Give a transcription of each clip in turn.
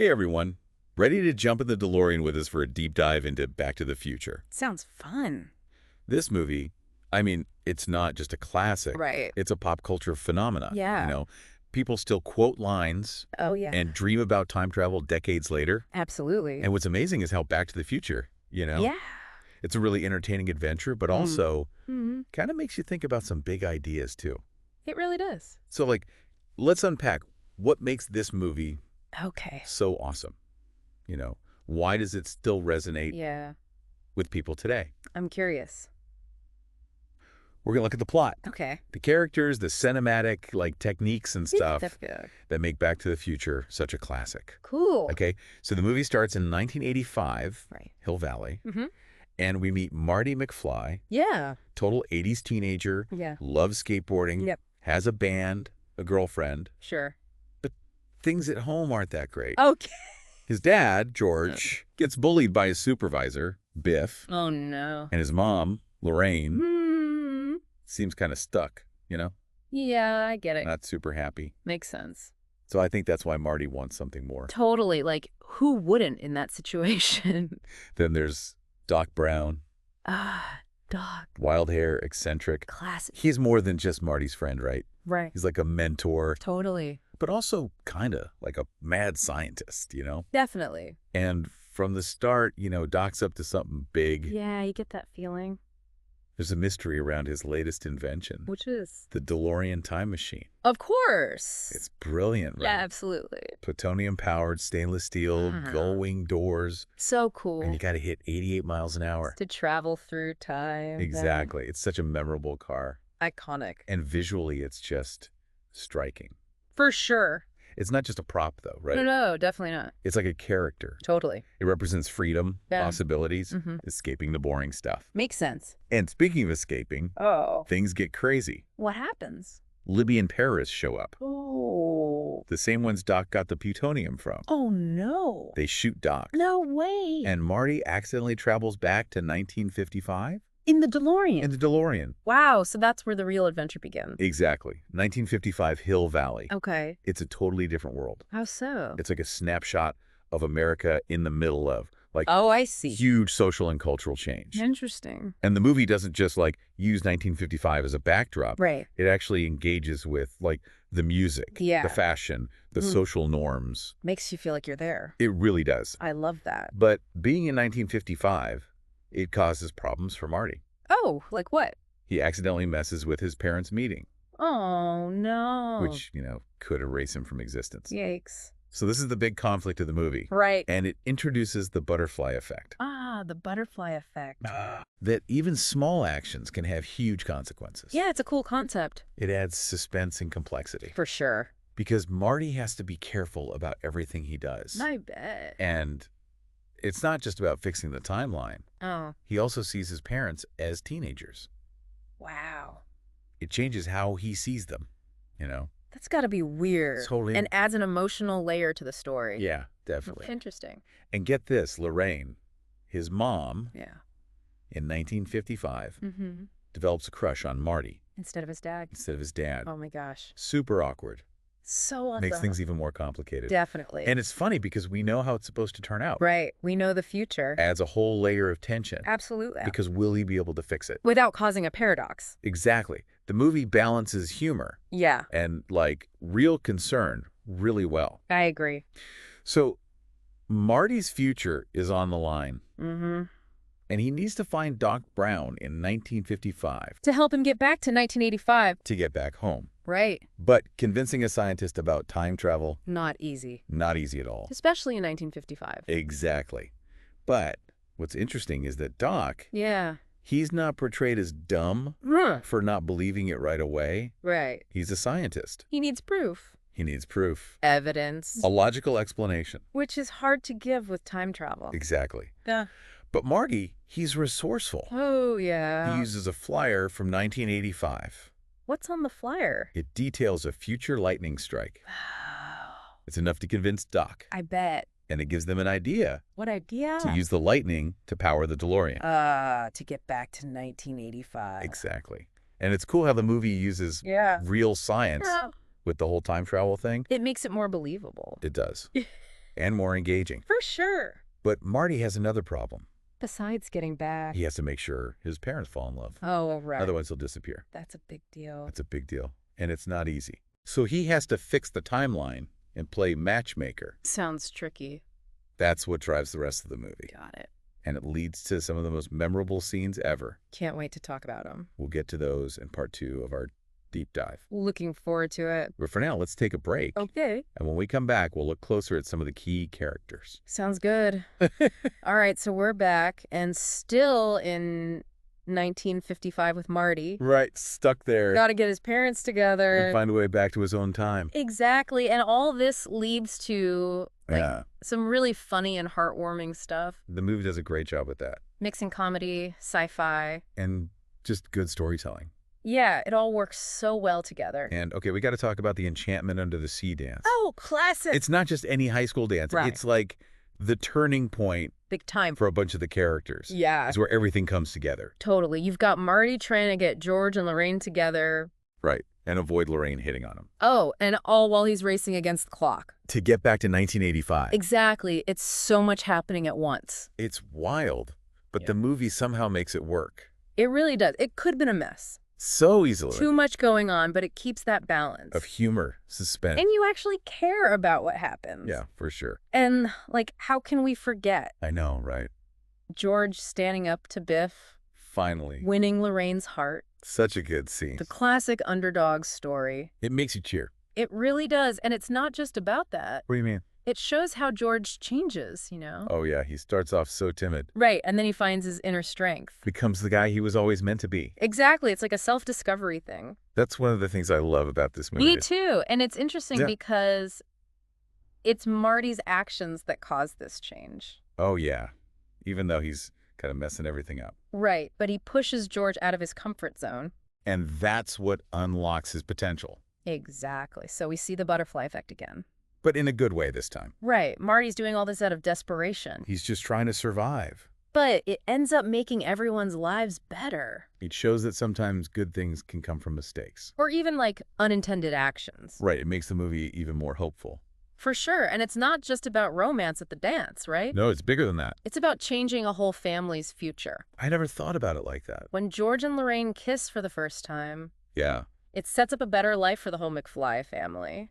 Hey everyone, ready to jump in the DeLorean with us for a deep dive into Back to the Future. Sounds fun. This movie, it's not just a classic. Right. It's a pop culture phenomenon. Yeah. People still quote lines Oh, yeah. and dream about time travel decades later. Absolutely. And what's amazing is how Back to the Future, Yeah. it's a really entertaining adventure, but also Mm-hmm. kind of makes you think about some big ideas too. It really does. So let's unpack what makes this movie Okay. so awesome. Why does it still resonate Yeah. with people today? I'm curious. We're going to look at the plot, Okay. the characters, the cinematic techniques and stuff that make Back to the Future such a classic. Cool. Okay, so the movie starts in 1985, Right. Hill Valley, Mm-hmm. and we meet Marty McFly, Yeah. total 80s teenager, Yeah. loves skateboarding, Yep. has a band, a girlfriend, Sure. but things at home aren't that great. Okay. His dad, George, gets bullied by his supervisor, Biff, Oh, no. and his mom, Lorraine, Hmm. seems kind of stuck, Yeah, I get it. not super happy. Makes sense. So I think that's why Marty wants something more. Totally. Like, who wouldn't in that situation? Then there's Doc Brown, Doc. wild hair, eccentric. Classic. He's more than just Marty's friend, right? Right. He's like a mentor, Totally. but also kind of like a mad scientist, Definitely. And from the start, Doc's up to something big. Yeah, you get that feeling. There's a mystery around his latest invention, Which is? the DeLorean time machine. Of course. It's brilliant, right? Yeah, absolutely. Plutonium-powered stainless steel, gull-wing doors, So cool. and you got to hit 88 miles an hour. To travel through time. Exactly. It's such a memorable car. Iconic. And visually, it's just striking. For sure. It's not just a prop, though, right? No, definitely not. It's like a character. Totally. It represents freedom, Yeah. possibilities, Mm-hmm. escaping the boring stuff. Makes sense. And speaking of escaping, Oh. things get crazy. What happens? Libby and Paris show up. Oh. The same ones Doc got the plutonium from. Oh, no. They shoot Doc. No way. And Marty accidentally travels back to 1955 in the DeLorean. in the DeLorean. Wow, so that's where the real adventure begins. Exactly. 1955 Hill Valley. Okay. It's a totally different world. How so? It's like a snapshot of America in the middle of Oh, I see. huge social and cultural change. Interesting. And the movie doesn't just use 1955 as a backdrop. Right. It actually engages with the music, Yeah. the fashion, the Mm. social norms. Makes you feel like you're there. It really does. I love that. But being in 1955, it causes problems for Marty. Oh, like what? He accidentally messes with his parents' meeting, Oh, no. which, could erase him from existence. Yikes. So this is the big conflict of the movie. Right. And it introduces the butterfly effect. The butterfly effect. That even small actions can have huge consequences. Yeah, it's a cool concept. It adds suspense and complexity. For sure. Because Marty has to be careful about everything he does. I bet. And it's not just about fixing the timeline. Oh, He also sees his parents as teenagers. wow. It changes how he sees them, That's got to be weird. Totally. And adds an emotional layer to the story. Yeah, definitely. Interesting. And get this, Lorraine, his mom, Yeah. in 1955, Mm-hmm. develops a crush on Marty Instead of his dad. instead of his dad. Oh, my gosh. Super awkward. So awesome. Makes things even more complicated. Definitely. And it's funny because we know how it's supposed to turn out. Right. We know the future. Adds a whole layer of tension. Absolutely. Because will he be able to fix it? Without causing a paradox. Exactly. The movie balances humor Yeah, and real concern really well. I agree. So Marty's future is on the line, Mm-hmm. and he needs to find Doc Brown in 1955 To help him get back to 1985. to get back home. Right. But convincing a scientist about time travel, Not easy. not easy at all. Especially in 1955. Exactly. But what's interesting is that Doc, Yeah. he's not portrayed as dumb for not believing it right away. Right. He's a scientist. He needs proof. He needs proof. Evidence. A logical explanation. Which is hard to give with time travel. Exactly. Yeah. But Marty, he's resourceful. Oh, yeah. He uses a flyer from 1985. What's on the flyer? It details a future lightning strike. Wow. It's enough to convince Doc, I bet. and it gives them an idea What idea? to use the lightning to power the DeLorean. To get back to 1985. Exactly. And it's cool how the movie uses Yeah. real science with the whole time travel thing. It makes it more believable. It does. And more engaging. For sure. But Marty has another problem. Besides getting back. He has to make sure his parents fall in love. Oh, right. Otherwise, he'll disappear. That's a big deal. That's a big deal. And it's not easy. So he has to fix the timeline and play matchmaker. Sounds tricky. That's what drives the rest of the movie. Got it. And it leads to some of the most memorable scenes ever. Can't wait to talk about them. We'll get to those in part 2 of our deep dive. Looking forward to it. But for now, let's take a break. Okay. And when we come back, we'll look closer at some of the key characters. Sounds good. All right, so we're back and still in 1955 with Marty. Right, stuck there. Got to get his parents together. And find a way back to his own time. Exactly. And all this leads to some really funny and heartwarming stuff. The movie does a great job with that. Mixing comedy, sci-fi. And just good storytelling. Yeah, it all works so well together. And, okay, we got to talk about the Enchantment Under the Sea dance. Oh, classic. It's not just any high school dance. Right. It's like the turning point. Big time. For a bunch of the characters. Yeah. It's where everything comes together. Totally. You've got Marty trying to get George and Lorraine together. Right. And avoid Lorraine hitting on him. Oh, and all while he's racing against the clock. To get back to 1985. Exactly. It's so much happening at once. It's wild, but the movie somehow makes it work. It really does. It could have been a mess. So easily. Too much going on, but it keeps that balance. Of humor, suspense. And you actually care about what happens. Yeah, for sure. And, like, how can we forget? I know, right? George standing up to Biff. Finally. Winning Lorraine's heart. Such a good scene. The classic underdog story. It makes you cheer. It really does. And it's not just about that. What do you mean? It shows how George changes, you know? Oh, yeah. He starts off so timid. Right. And then he finds his inner strength. Becomes the guy he was always meant to be. Exactly. It's like a self-discovery thing. That's one of the things I love about this movie. Me too. And it's interesting because it's Marty's actions that cause this change. Oh, yeah. Even though he's kind of messing everything up. Right. But he pushes George out of his comfort zone. And that's what unlocks his potential. Exactly. So we see the butterfly effect again. But in a good way this time. Right. Marty's doing all this out of desperation. He's just trying to survive. But it ends up making everyone's lives better. It shows that sometimes good things can come from mistakes. Or even, like, unintended actions. Right. It makes the movie even more hopeful. For sure. And it's not just about romance at the dance, right? No, it's bigger than that. It's about changing a whole family's future. I never thought about it like that. When George and Lorraine kiss for the first time, yeah, it sets up a better life for the whole McFly family.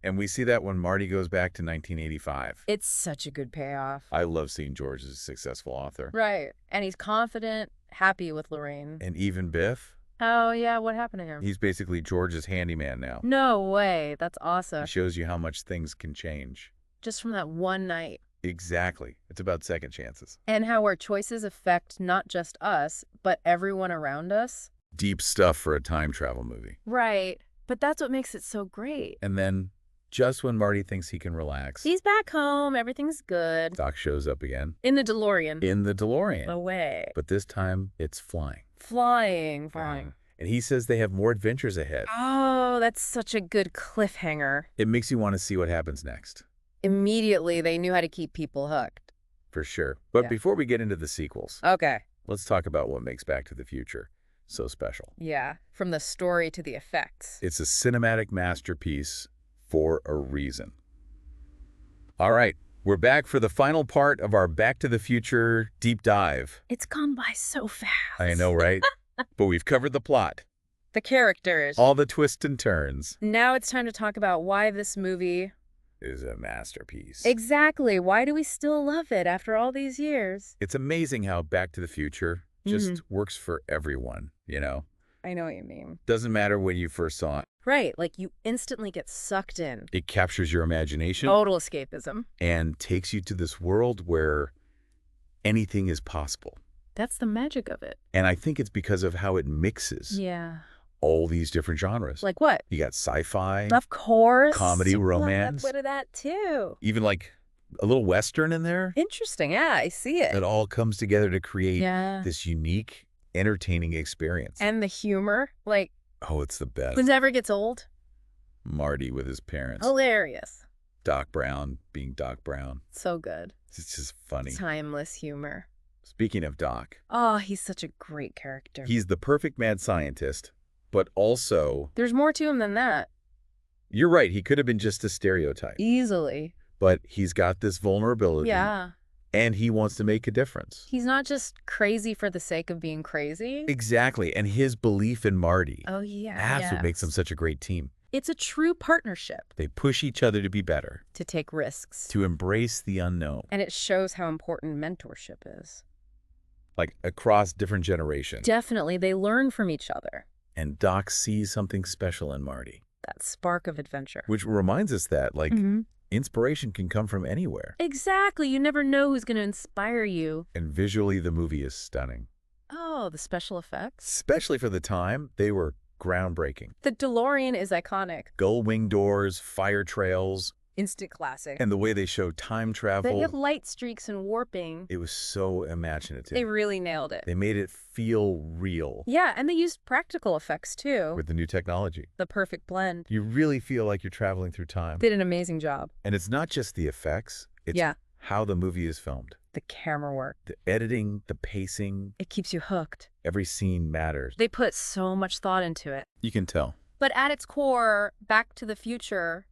And we see that when Marty goes back to 1985. It's such a good payoff. I love seeing George as a successful author. Right. And he's confident, happy with Lorraine. And even Biff. Oh, yeah. What happened to him? He's basically George's handyman now. No way. That's awesome. It shows you how much things can change. Just from that one night. Exactly. It's about second chances. And how our choices affect not just us, but everyone around us. Deep stuff for a time travel movie. Right. But that's what makes it so great. And then, just when Marty thinks he can relax, he's back home. Everything's good. Doc shows up again. In the DeLorean. In the DeLorean. Away. But this time, it's flying. Flying. And he says they have more adventures ahead. Oh, that's such a good cliffhanger. It makes you want to see what happens next. Immediately, they knew how to keep people hooked. For sure. But before we get into the sequels, let's talk about what makes Back to the Future so special. Yeah, from the story to the effects. It's a cinematic masterpiece for a reason. All right, we're back for the final part of our Back to the Future deep dive. It's gone by so fast. I know, right? But we've covered the plot. The characters. All the twists and turns. Now it's time to talk about why this movie is a masterpiece. Exactly. Why do we still love it after all these years? It's amazing how Back to the Future just works for everyone, you know? I know what you mean. Doesn't matter when you first saw it. Right. Like you instantly get sucked in. It captures your imagination. Total escapism. And takes you to this world where anything is possible. That's the magic of it. And I think it's because of how it mixes. Yeah. All these different genres. Like what? You got sci-fi. Of course. Comedy, romance. A bit of that too. Even like a little Western in there. Interesting. Yeah, I see it. It all comes together to create this unique, entertaining experience. And the humor. Like. Oh, it's the best. It never gets old. Marty with his parents. Hilarious. Doc Brown being Doc Brown. So good. It's just funny. Timeless humor. Speaking of Doc. Oh, he's such a great character. He's the perfect mad scientist, but also... There's more to him than that. You're right. He could have been just a stereotype. Easily. but he's got this vulnerability. Yeah. And he wants to make a difference. He's not just crazy for the sake of being crazy. Exactly. And his belief in Marty. Oh, yeah. That's what makes them such a great team. It's a true partnership. They push each other to be better. To take risks. To embrace the unknown. And it shows how important mentorship is. Like across different generations. Definitely. They learn from each other. And Doc sees something special in Marty. That spark of adventure. Which reminds us that, inspiration can come from anywhere. Exactly. You never know who's going to inspire you. And visually, the movie is stunning. Oh, the special effects? Especially for the time, they were groundbreaking. The DeLorean is iconic. Gull-wing doors, fire trails. Instant classic. And the way they show time travel. They have light streaks and warping. It was so imaginative. They really nailed it. They made it feel real. Yeah, and they used practical effects, too. With the new technology. The perfect blend. You really feel like you're traveling through time. Did an amazing job. And it's not just the effects. It's how the movie is filmed. The camera work. The editing, the pacing. It keeps you hooked. Every scene matters. They put so much thought into it. You can tell. But at its core, Back to the Future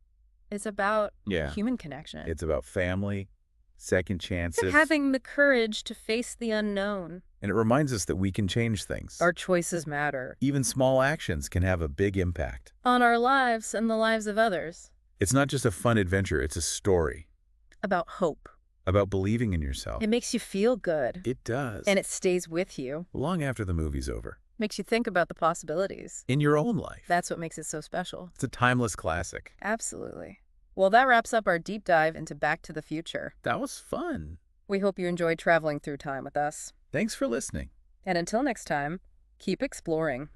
is about human connection. It's about family, second chances. And having the courage to face the unknown. And it reminds us that we can change things. Our choices matter. Even small actions can have a big impact. On our lives and the lives of others. It's not just a fun adventure, it's a story. About hope. About believing in yourself. It makes you feel good. It does. And it stays with you. Long after the movie's over. Makes you think about the possibilities. In your own life. That's what makes it so special. It's a timeless classic. Absolutely. Well, that wraps up our deep dive into Back to the Future. That was fun. We hope you enjoyed traveling through time with us. Thanks for listening. And until next time, keep exploring.